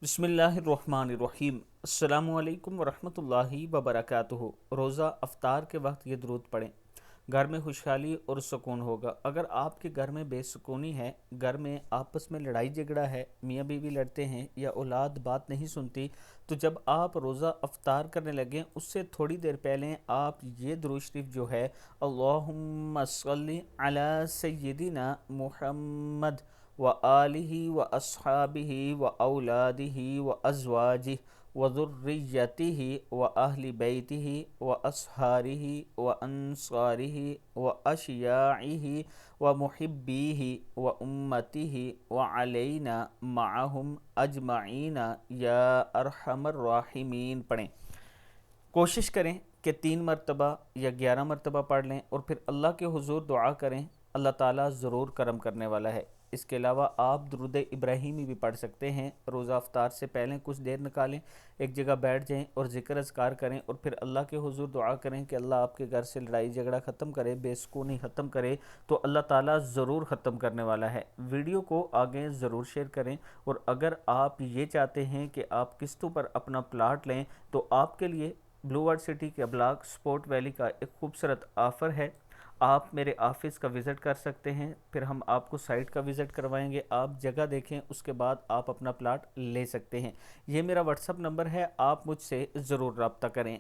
बिस्मिल्लाहिर्रहमानिर्रहीम। अस्सलामु अलैकुम वरहमतुल्लाहि वबरकातुहू। रोज़ा अफ्तार के वक्त ये दुरूद पढ़ें, घर में खुशहाली और सुकून होगा। अगर आपके घर में बेसुकूनी है, घर में आपस में लड़ाई झगड़ा है, मियाँ बीवी लड़ते हैं या औलाद बात नहीं सुनती, तो जब आप रोज़ा अफ्तार करने लगें उससे थोड़ी देर पहले आप ये दुरूद शरीफ जो है, अल्लाहुम्मा सल्ली अला सय्यिदिना मुहम्मद व आलिहि व अस्हाबिहि व औलादिहि व अज़वाजिहि व ज़ुर्रिय्यतिहि व अहलि बैतिहि व असहारिहि व अंसारिहि व अशियाइहि व मुहिब्बीहि व उम्मतिहि व अलैना मअहुम अजमईना या अरहमर राहिमीन पढ़ें। कोशिश करें कि 3 मरतबा या 11 मरतबा पढ़ लें और फिर अल्लाह के हुजूर दुआ करें। अल्लाह ताला ज़रूर करम करने वाला है। इसके अलावा आप दुरूद इब्राहीमी भी पढ़ सकते हैं। रोज़ा अफ्तार से पहले कुछ देर निकालें, एक जगह बैठ जाएं और ज़िक्र अज़कार करें और फिर अल्लाह के हुजूर दुआ करें कि अल्लाह आपके घर से लड़ाई झगड़ा ख़त्म करे, बेसुकूनी ख़त्म करे। तो अल्लाह ताला ज़रूर ख़त्म करने वाला है। वीडियो को आगे ज़रूर शेयर करें। और अगर आप ये चाहते हैं कि आप किस्तों पर अपना प्लाट लें तो आपके लिए ब्लू वर्ल्ड सिटी के ब्लॉक स्पोर्ट वैली का एक खूबसूरत ऑफ़र है। आप मेरे ऑफिस का विज़िट कर सकते हैं, फिर हम आपको साइट का विज़िट करवाएंगे, आप जगह देखें, उसके बाद आप अपना प्लाट ले सकते हैं। ये मेरा व्हाट्सअप नंबर है, आप मुझसे ज़रूर रब्ता करें।